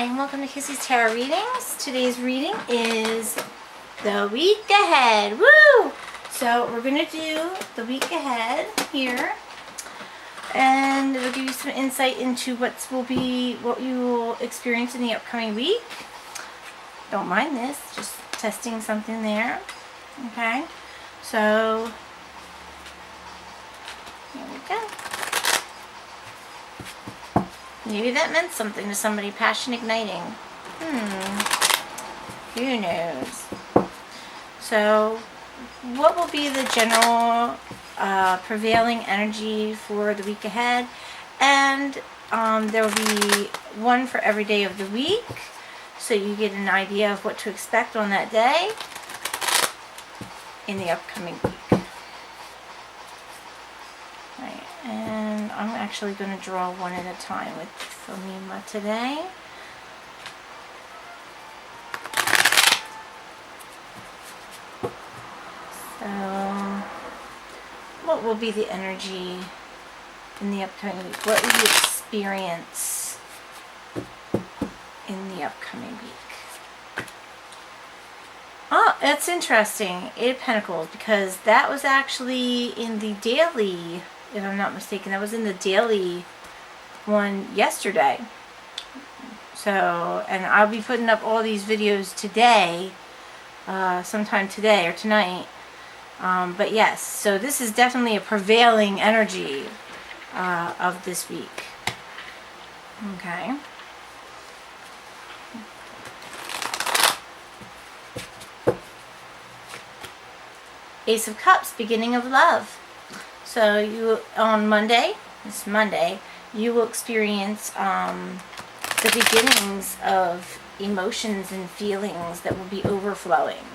and welcome to Kissy's Tarot Readings. Today's reading is the week ahead. Woo! So we're going to do the week ahead here, and it'll give you some insight into what you will experience in the upcoming week. Don't mind this, just testing something there. Okay, so here we go. Maybe that meant something to somebody. Passion igniting. Who knows? So, what will be the general prevailing energy for the week ahead? And there will be one for every day of the week, so you get an idea of what to expect on that day in the upcoming week. Right, and I'm actually going to draw one at a time with Philema today. So, what will be the energy in the upcoming week? What will you experience in the upcoming week? Oh, that's interesting. Eight of Pentacles, because that was actually in the daily, if I'm not mistaken. That was in the daily one yesterday. So, and I'll be putting up all these videos today, sometime today or tonight. But yes, so this is definitely a prevailing energy of this week. Okay. Ace of Cups, beginning of love. So you, on Monday, this Monday, you will experience the beginnings of emotions and feelings that will be overflowing.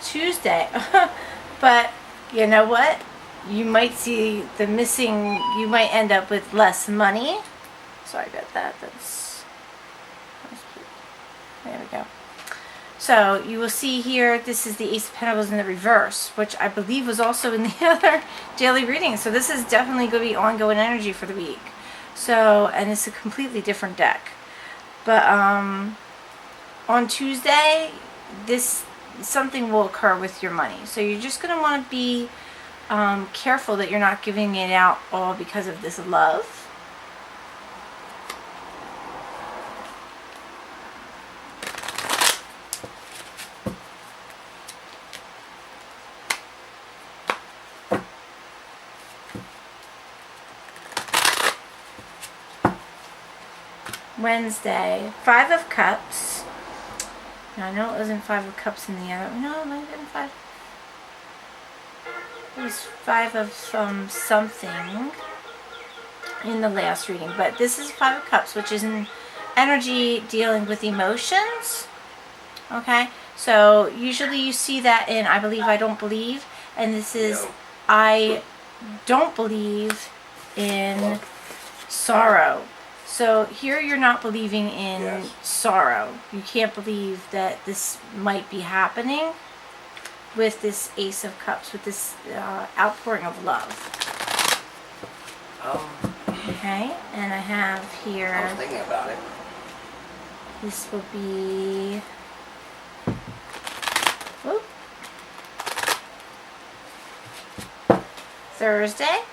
Tuesday, but you know what? You might see the missing, you might end up with less money. Sorry about that. There we go. So you will see here, this is the Ace of Pentacles in the reverse, which I believe was also in the other daily reading. So this is definitely going to be ongoing energy for the week. So, and it's a completely different deck. But on Tuesday, something will occur with your money. So you're just going to want to be careful that you're not giving it out all because of this love. Wednesday, Five of Cups. Now, I know it wasn't Five of Cups in the other. No, it might have been five. It was Five of something in the last reading. But this is Five of Cups, which is an energy dealing with emotions. Okay? So, usually you see that in I believe, I don't believe. And this is I don't believe in sorrow. So here you're not believing in sorrow. You can't believe that this might be happening with this Ace of Cups, with this outpouring of love. Okay, and I have here, I was thinking about it. This will be, whoop, Thursday.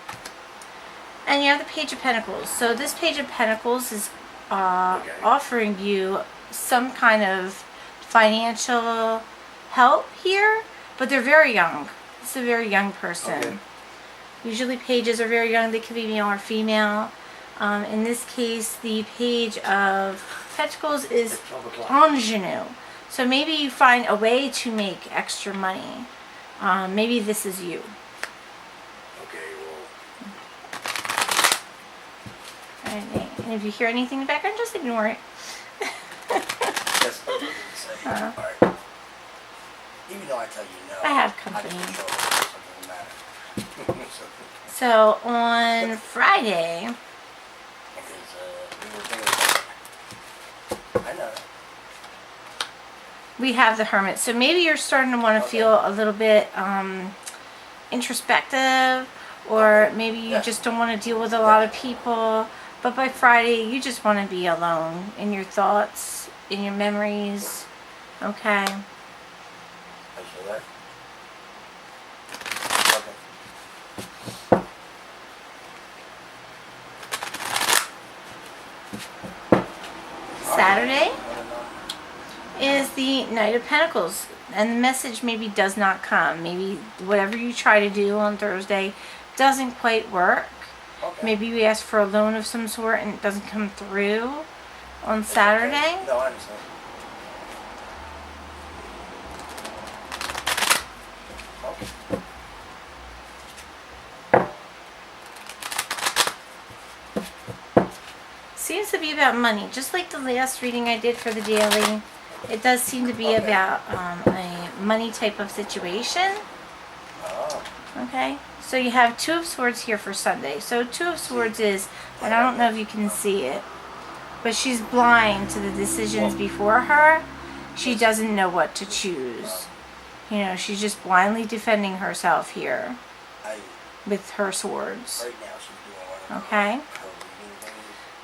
And you have the Page of Pentacles. So this Page of Pentacles is offering you some kind of financial help here, but they're very young. It's a very young person. Okay. Usually pages are very young. They could be male or female. In this case, the Page of Pentacles is ingenue. So maybe you find a way to make extra money. Maybe this is you. And if you hear anything in the background, just ignore it. Alright. Even though I tell you no, I have company. I just control it, so So on Friday, we were thinking about it. I know. we have the Hermit. So maybe you're starting to want to feel a little bit introspective, or maybe you just don't want to deal with a lot of people. But by Friday, you just want to be alone in your thoughts, in your memories. Okay. I see that. Saturday is the Knight of Pentacles, and the message maybe does not come. Maybe whatever you try to do on Thursday doesn't quite work. Maybe you ask for a loan of some sort and it doesn't come through on Saturday. No, I understand. Seems to be about money, just like the last reading I did for the daily. It does seem to be about a money type of situation. Okay, so you have Two of Swords here for Sunday. So Two of Swords is, and I don't know if you can see it, but she's blind to the decisions before her. She doesn't know what to choose. You know, she's just blindly defending herself here with her swords. Okay?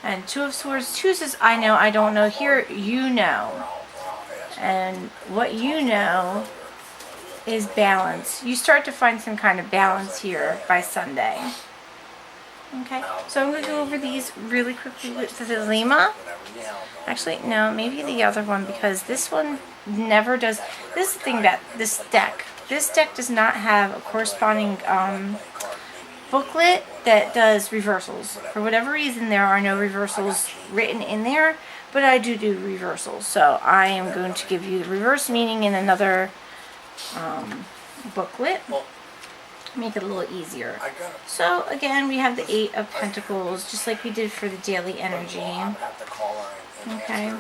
And Two of Swords chooses I know, I don't know. Here, you know. And what you know is balance. You start to find some kind of balance here by Sunday. Okay, so I'm going to go over these really quickly with the Lima. Actually, no, maybe the other one, because this one never does. This is the thing about this deck. This deck does not have a corresponding booklet that does reversals. For whatever reason, there are no reversals written in there, but I do reversals. So I am going to give you the reverse meaning in another booklet. Make it a little easier. So again, we have the Eight of Pentacles, just like we did for the daily energy. Okay.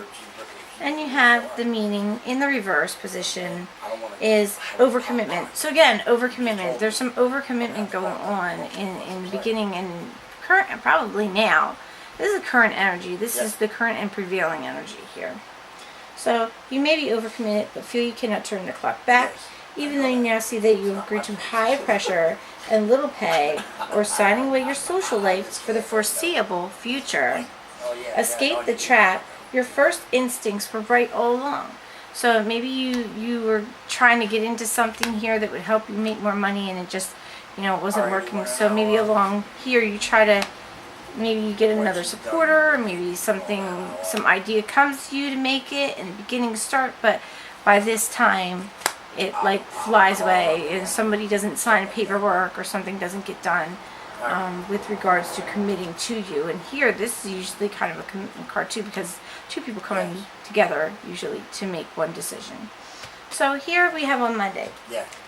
And you have the meaning in the reverse position is overcommitment. So again, overcommitment. There's some overcommitment going on in the beginning and current, and probably now. This is current energy. This is the current and prevailing energy here. So you may be overcommitted, but feel you cannot turn the clock back, even though you now see that you have agreed to high pressure and little pay, or signing away your social life for the foreseeable future. Escape the trap. Your first instincts were right all along. So maybe you were trying to get into something here that would help you make more money, and it just, wasn't working. So maybe along here you try to, maybe you get another supporter, or maybe some idea comes to you to make it and the beginnings start, but by this time it like flies away and somebody doesn't sign paperwork or something doesn't get done with regards to committing to you. And here, this is usually kind of a commitment card too, because two people coming together usually to make one decision. So here we have on Monday,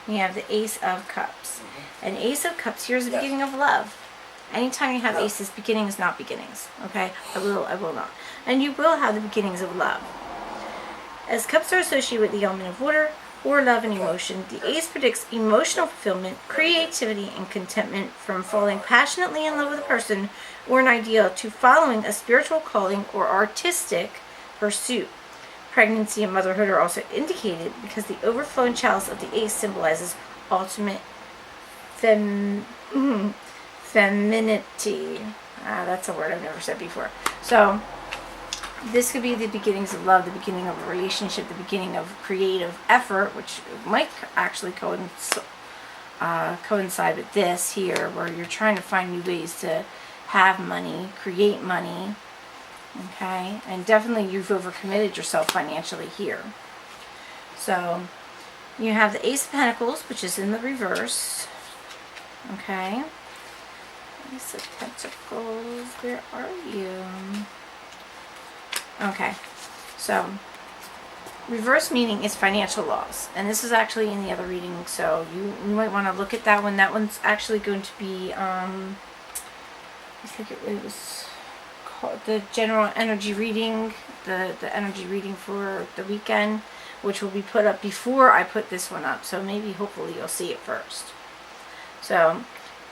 we have the Ace of Cups. And Ace of Cups, here's the beginning of love. Anytime you have aces, beginnings, not beginnings. Okay? I will not. And you will have the beginnings of love. As cups are associated with the element of water, or love and emotion, the ace predicts emotional fulfillment, creativity, and contentment, from falling passionately in love with a person or an ideal to following a spiritual calling or artistic pursuit. Pregnancy and motherhood are also indicated because the overflowing chalice of the ace symbolizes ultimate femininity. That's a word I've never said before. So this could be the beginnings of love, the beginning of a relationship, the beginning of creative effort, which might actually coincide with this here, where you're trying to find new ways to have money, create money, okay? And definitely you've overcommitted yourself financially here. So you have the Ace of Pentacles, which is in the reverse, okay? Ace of Pentacles, where are you? Okay, so reverse meaning is financial loss, and this is actually in the other reading, so you might want to look at that one. That one's actually going to be I think it was called the general energy reading, the energy reading for the weekend, which will be put up before I put this one up, so maybe hopefully you'll see it first. So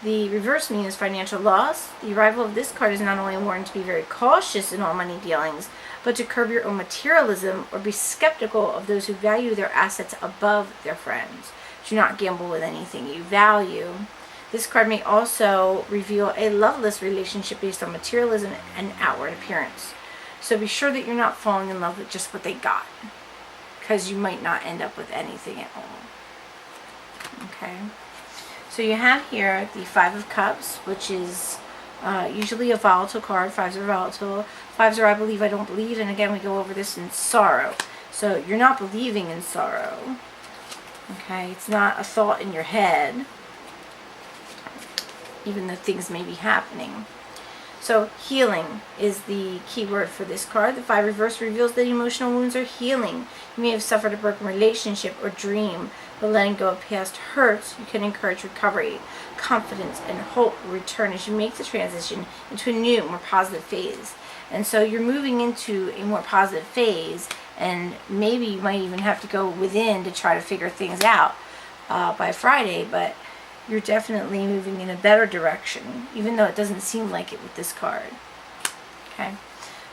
the reverse meaning is financial loss. The arrival of this card is not only a warning to be very cautious in all money dealings, but to curb your own materialism or be skeptical of those who value their assets above their friends. Do not gamble with anything you value. This card may also reveal a loveless relationship based on materialism and outward appearance. So be sure that you're not falling in love with just what they got, because you might not end up with anything at all. Okay. So you have here the Five of Cups, which is usually a volatile card. Fives are volatile. Fives are I believe, I don't believe. And again, we go over this in sorrow. So you're not believing in sorrow. Okay. It's not a thought in your head, even though things may be happening. So healing is the key word for this card. The Five Reverse reveals that emotional wounds are healing. You may have suffered a broken relationship or dream, but letting go of past hurts, you can encourage recovery. Confidence and hope will return as you make the transition into a new, more positive phase. And so you're moving into a more positive phase, and maybe you might even have to go within to try to figure things out by Friday, but you're definitely moving in a better direction, even though it doesn't seem like it with this card. Okay,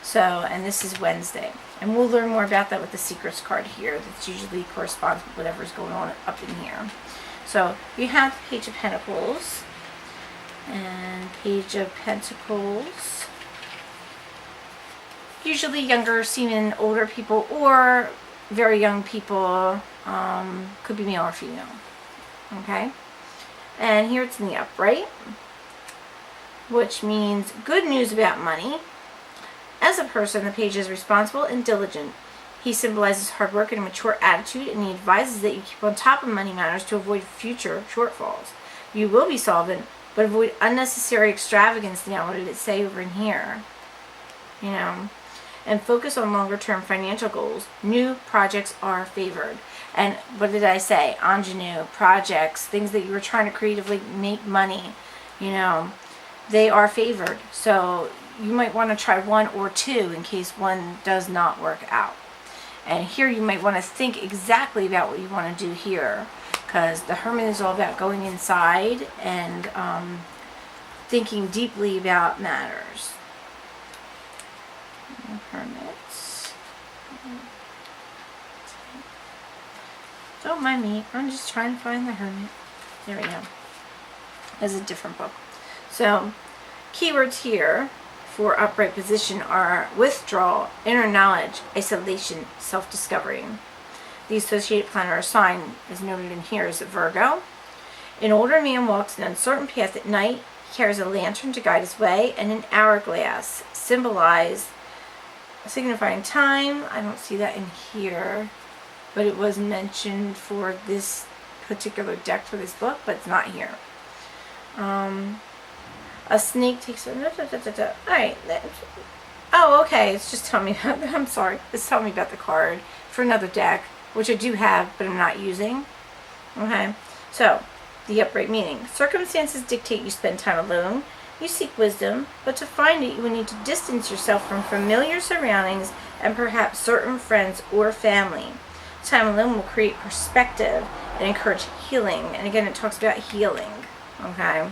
so, and this is Wednesday. And we'll learn more about that with the Secrets card here. That usually corresponds with whatever's going on up in here. So, you have the Page of Pentacles and Page of Pentacles. Usually younger, seeming older people, or very young people, could be male or female. Okay? And here it's in the upright, which means good news about money. As a person, the page is responsible and diligent. He symbolizes hard work and a mature attitude, and he advises that you keep on top of money matters to avoid future shortfalls. You will be solvent, but avoid unnecessary extravagance. Now, what did it say over in here? You know, and focus on longer-term financial goals. New projects are favored. And what did I say? Ingenue, projects, things that you were trying to creatively make money, you know, they are favored. So you might want to try one or two in case one does not work out. And here you might want to think exactly about what you want to do here, because the Hermit is all about going inside and thinking deeply about matters. Hermits. Don't mind me. I'm just trying to find the Hermit. There we go. It's a different book. So, keywords here for upright position are withdrawal, inner knowledge, isolation, self-discovery. The associated planet or sign, as noted in here, is Virgo. An older man walks an uncertain path at night. He carries a lantern to guide his way, and an hourglass signifying time. I don't see that in here, but it was mentioned for this particular deck for this book, but it's not here. A snake takes alright. Oh, okay. It's just telling me I'm sorry. It's telling me about the card for another deck, which I do have, but I'm not using. Okay. So, the upright meaning. Circumstances dictate you spend time alone. You seek wisdom, but to find it, you will need to distance yourself from familiar surroundings and perhaps certain friends or family. Time alone will create perspective and encourage healing. And again, it talks about healing. Okay.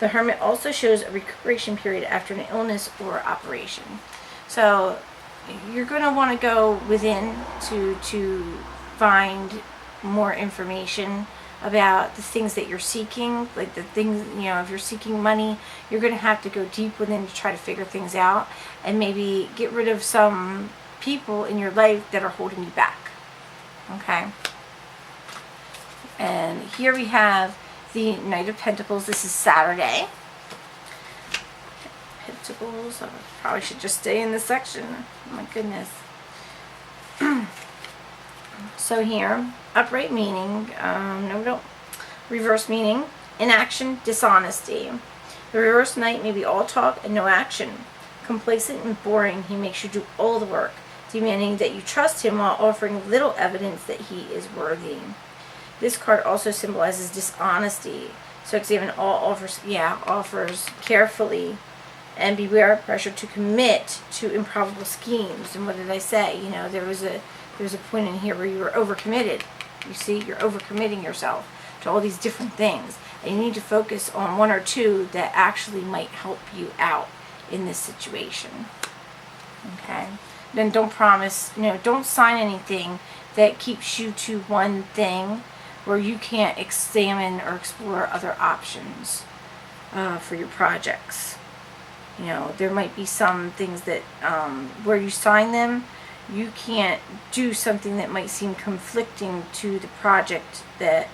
The Hermit also shows a recuperation period after an illness or operation. So you're going to want to go within to find more information about the things that you're seeking. Like the things, you know, if you're seeking money, you're going to have to go deep within to try to figure things out and maybe get rid of some people in your life that are holding you back. Okay. And here we have the Knight of Pentacles. This is Saturday. Pentacles. I probably should just stay in this section. Oh my goodness. So here, upright meaning, reverse meaning, inaction, dishonesty. The reverse knight may be all talk and no action. Complacent and boring, he makes you do all the work, demanding that you trust him while offering little evidence that he is worthy. This card also symbolizes dishonesty. So examine all offers carefully and beware of pressure to commit to improbable schemes. And what did I say? You know, there was a point in here where you were overcommitted. You see, you're overcommitting yourself to all these different things. And you need to focus on one or two that actually might help you out in this situation. Okay? then don't promise, don't sign anything that keeps you to one thing where you can't examine or explore other options for your projects. There might be some things that where you sign them, you can't do something that might seem conflicting to the project that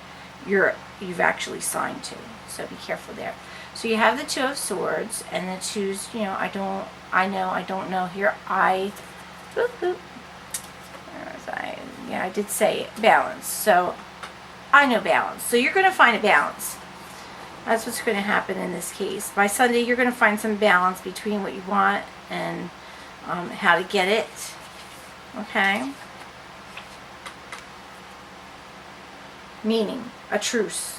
you've actually signed to. So be careful there. So you have the Two of Swords and the twos. I don't know here. I did say balance. So I know balance. So you're going to find a balance. That's what's going to happen in this case. By Sunday, you're going to find some balance between what you want and how to get it. Okay? Meaning, a truce.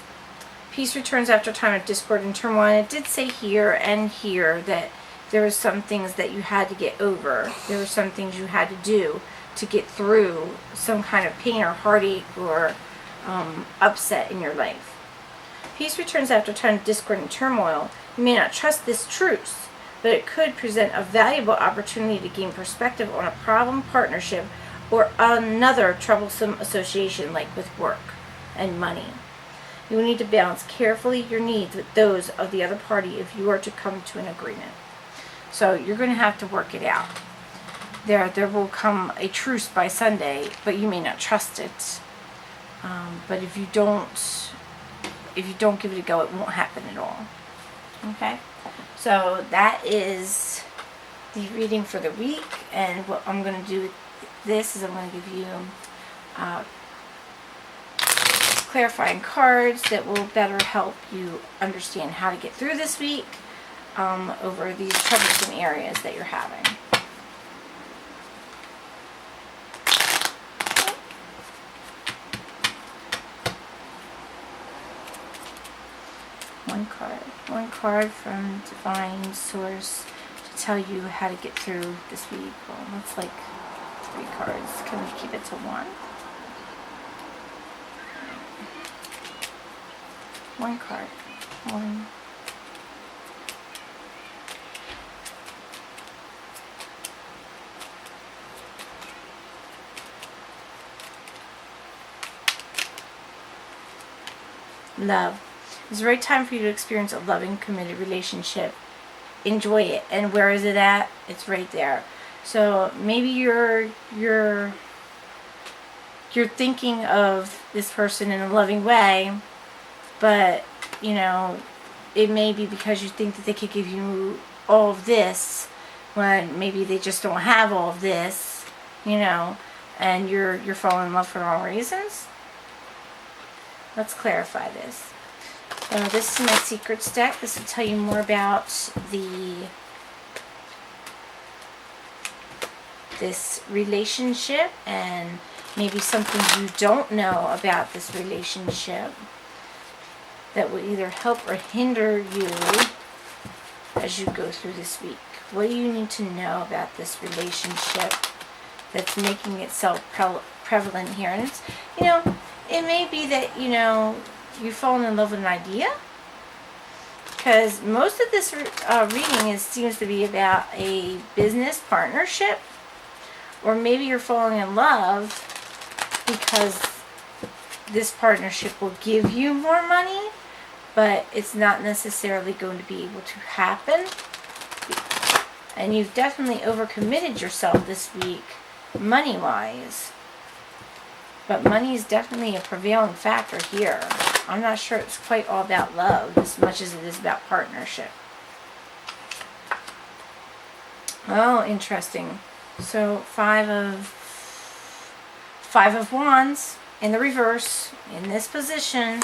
Peace returns after a time of discord and turmoil. And it did say here and here that there were some things that you had to get over. There were some things you had to do to get through some kind of pain or heartache or upset in your life. Peace returns after a time of discord and turmoil. You may not trust this truce, but it could present a valuable opportunity to gain perspective on a problem, partnership, or another troublesome association like with work and money. You will need to balance carefully your needs with those of the other party if you are to come to an agreement. So you're going to have to work it out. There will come a truce by Sunday, but you may not trust it. But if you don't give it a go, it won't happen at all. Okay? So that is the reading for the week. And what I'm going to do with this is I'm going to give you clarifying cards that will better help you understand how to get through this week over these troublesome areas that you're having. One card from Divine Source to tell you how to get through this week. Well, that's like 3 cards. Can we keep it to 1? One card. One. Love. It's the right time for you to experience a loving, committed relationship. Enjoy it. And where is it at? It's right there. So maybe you're thinking of this person in a loving way, but it may be because you think that they could give you all of this when maybe they just don't have all of this, and you're falling in love for the wrong reasons. Let's clarify this. This is my secrets deck. This will tell you more about this relationship and maybe something you don't know about this relationship that will either help or hinder you as you go through this week. What do you need to know about this relationship that's making itself prevalent here? And it's, it may be that, you've fallen in love with an idea, because most of this reading seems to be about a business partnership, or maybe you're falling in love because this partnership will give you more money, but it's not necessarily going to be able to happen. And you've definitely overcommitted yourself this week, money-wise. But money is definitely a prevailing factor here. I'm not sure it's quite all about love as much as it is about partnership. Oh, interesting. So 5 of Wands in the reverse, in this position,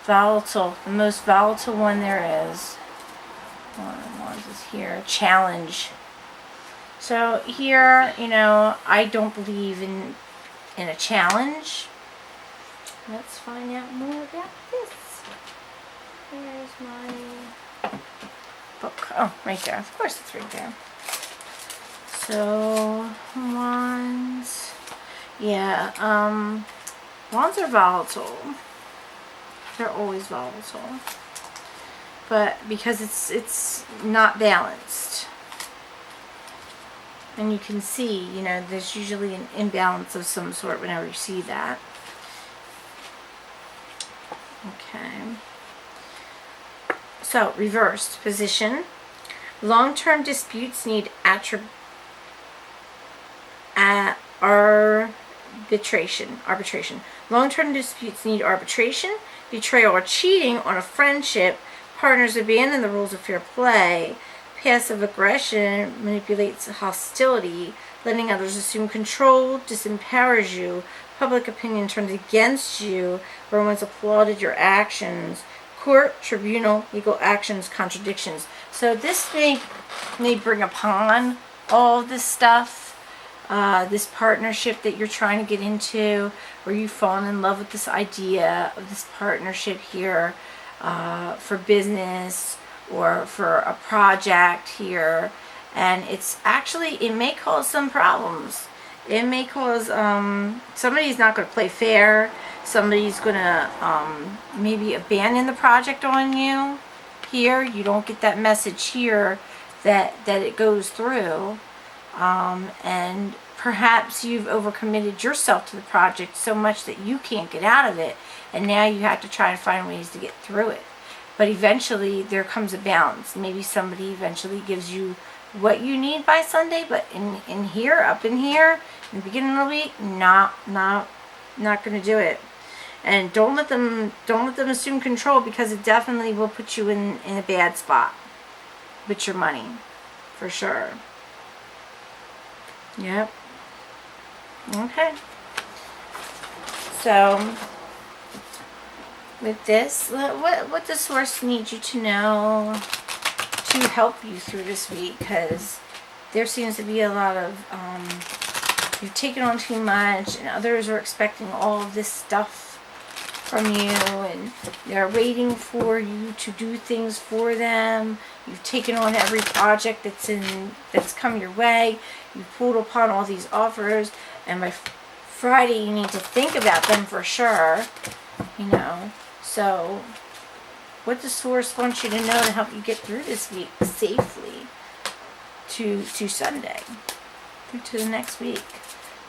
volatile, the most volatile one there is. One of Wands is here, challenge. So here, I don't believe in a challenge. Let's find out more about this. Where's my book? Oh, right there. Of course it's right there. So, Wands. Yeah, Wands are volatile. They're always volatile. But because it's not balanced. And you can see, there's usually an imbalance of some sort whenever you see that. Okay. So, reversed position. Long-term disputes need arbitration. Long-term disputes need arbitration. Betrayal or cheating on a friendship. Partners abandon the rules of fair play. Passive aggression manipulates hostility. Letting others assume control disempowers you. Public opinion turns against you. Where once applauded your actions. Court, tribunal, legal actions, contradictions. So this may bring upon all this stuff. This partnership that you're trying to get into, where you've fallen in love with this idea of this partnership here for business or for a project here. And it may cause some problems. It may cause, somebody's not going to play fair. Somebody's going to maybe abandon the project on you here. You don't get that message here that it goes through. And perhaps you've overcommitted yourself to the project so much that you can't get out of it. And now you have to try and find ways to get through it. But eventually there comes a balance. Maybe somebody eventually gives you what you need by Sunday, but up in here, in the beginning of the week, not going to do it. And don't let them assume control, because it definitely will put you in a bad spot with your money, for sure. Yep. Okay. So with this, what the source needs you to know to help you through this week, because there seems to be a lot of you've taken on too much, and others are expecting all of this stuff from you, and they're waiting for you to do things for them. You've taken on every project that's come your way. You've pulled upon all these offers, and by Friday you need to think about them for sure. So what the source wants you to know to help you get through this week safely to Sunday, through to the next week,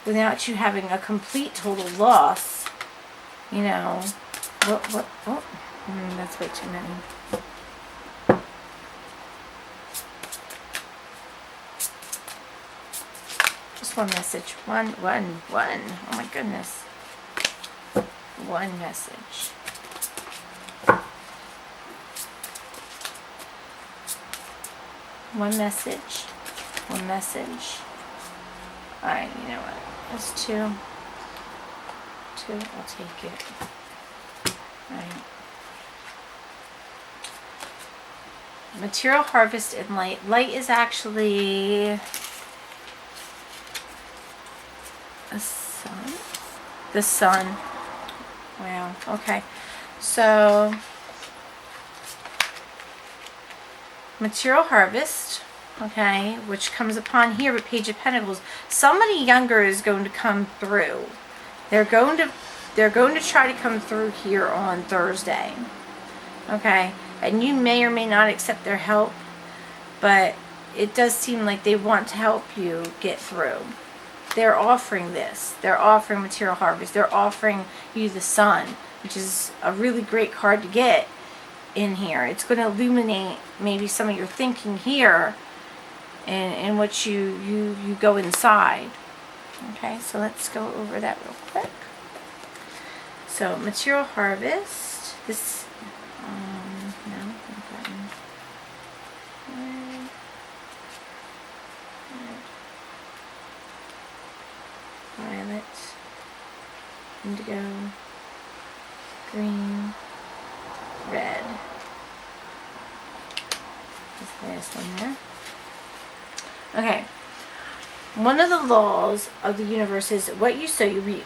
without you having a complete total loss. That's way too many. Just one message. One. Oh my goodness. One message. One message. Alright, you know what? That's two. I'll take it. Alright. Material harvest and light. Light is actually a sun. The sun. Wow. Okay. So material harvest, okay, which comes upon here with Page of Pentacles. Somebody younger is going to come through. They're going to try to come through here on Thursday. Okay? And you may or may not accept their help, but it does seem like they want to help you get through. They're offering this. They're offering material harvest. They're offering you the sun, which is a really great card to get in here. It's going to illuminate maybe some of your thinking here and what you go inside. Okay, so let's go over that real quick. So material harvest. This violet, indigo, green, red. This last one there. Okay. One of the laws of the universe is what you sow, you reap.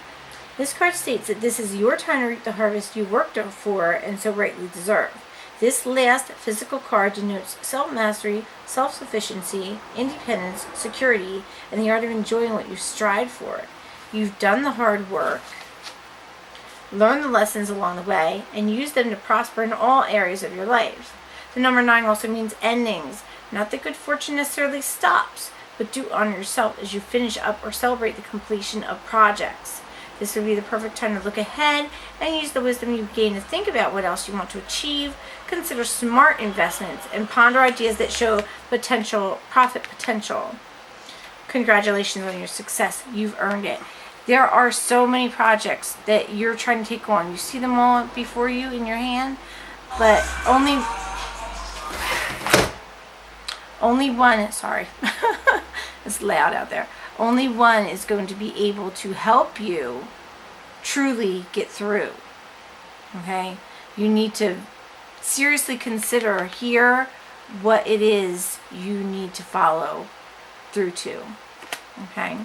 This card states that this is your time to reap the harvest you worked for and so rightly deserve. This last physical card denotes self-mastery, self-sufficiency, independence, security, and the art of enjoying what you strive for. You've done the hard work, learned the lessons along the way, and used them to prosper in all areas of your life. The number 9 also means endings. Not that good fortune necessarily stops, but do honor yourself as you finish up or celebrate the completion of projects. This would be the perfect time to look ahead and use the wisdom you've gained to think about what else you want to achieve, consider smart investments, and ponder ideas that show profit potential. Congratulations on your success. You've earned it. There are so many projects that you're trying to take on. You see them all before you in your hand, but only one, sorry, it's loud out there. Only one is going to be able to help you truly get through. Okay? You need to seriously consider here what it is you need to follow through to. Okay?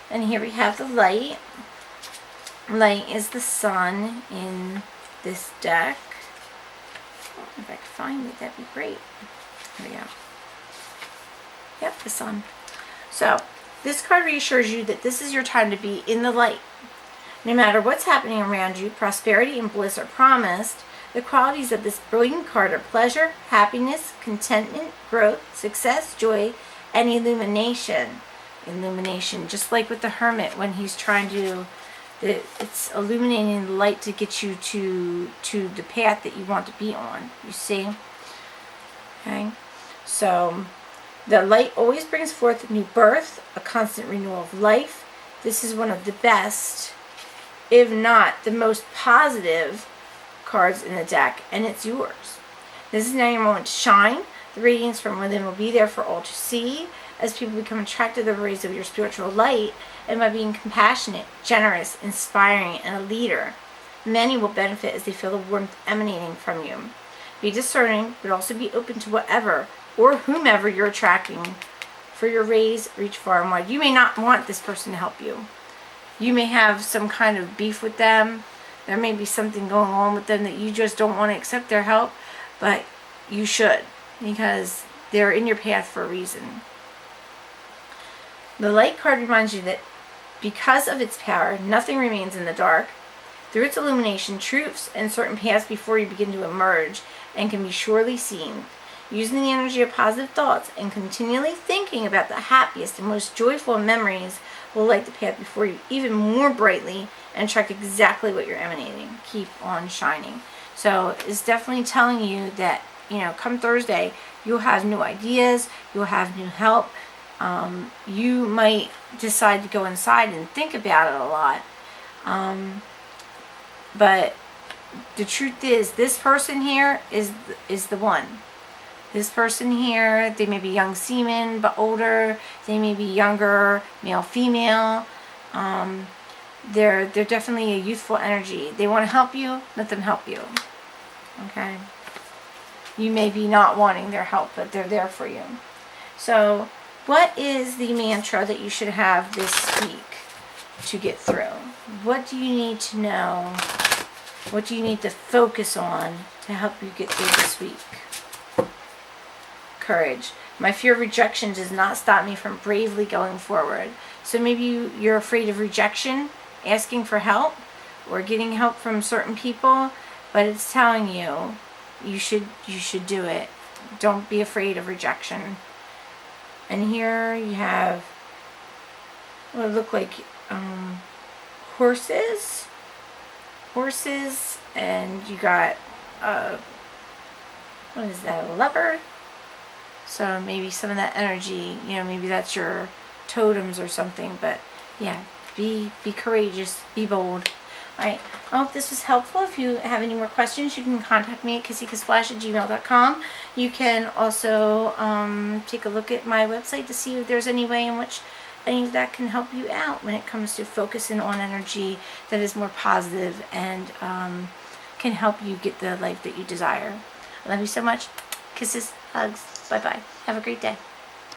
And here we have the light. Light is the sun in this deck. If I could find it, that'd be great. Here we go. Yep, the sun. So, this card reassures you that this is your time to be in the light. No matter what's happening around you, prosperity and bliss are promised. The qualities of this brilliant card are pleasure, happiness, contentment, growth, success, joy, and illumination. Illumination, just like with the hermit when he's trying to, it's illuminating the light to get you to the path that you want to be on. You see? Okay? So, the light always brings forth a new birth, a constant renewal of life. This is one of the best, if not the most positive cards in the deck, and it's yours. This is now your moment to shine. The radiance from within will be there for all to see as people become attracted to the rays of your spiritual light, and by being compassionate, generous, inspiring, and a leader, many will benefit as they feel the warmth emanating from you. Be discerning, but also be open to whatever or whomever you're attracting, for your rays reach far and wide. You may not want this person to help you. You may have some kind of beef with them. There may be something going on with them that you just don't want to accept their help, but you should, because they're in your path for a reason. The light card reminds you that because of its power, nothing remains in the dark. Through its illumination, truths and certain paths before you begin to emerge and can be surely seen. Using the energy of positive thoughts and continually thinking about the happiest and most joyful memories will light the path before you even more brightly and attract exactly what you're emanating. Keep on shining. So it's definitely telling you that, come Thursday, you'll have new ideas, you'll have new help. You might decide to go inside and think about it a lot. But the truth is, this person here is the one. This person here, they may be young seamen, but older. They may be younger, male, female. They're definitely a youthful energy. They want to help you, let them help you. Okay? You may be not wanting their help, but they're there for you. So, what is the mantra that you should have this week to get through? What do you need to know? What do you need to focus on to help you get through this week? Courage. My fear of rejection does not stop me from bravely going forward. So maybe you're afraid of rejection, asking for help, or getting help from certain people, but it's telling you you should do it. Don't be afraid of rejection. And here you have what look like horses, and you got what is that, a leopard? So maybe some of that energy, maybe that's your totems or something. But yeah, be courageous, be bold. Alright, I hope this was helpful. If you have any more questions, you can contact me at kissikisflash@gmail.com. You can also take a look at my website to see if there's any way in which any of that can help you out when it comes to focusing on energy that is more positive and can help you get the life that you desire. I love you so much. Kisses, hugs, bye-bye. Have a great day.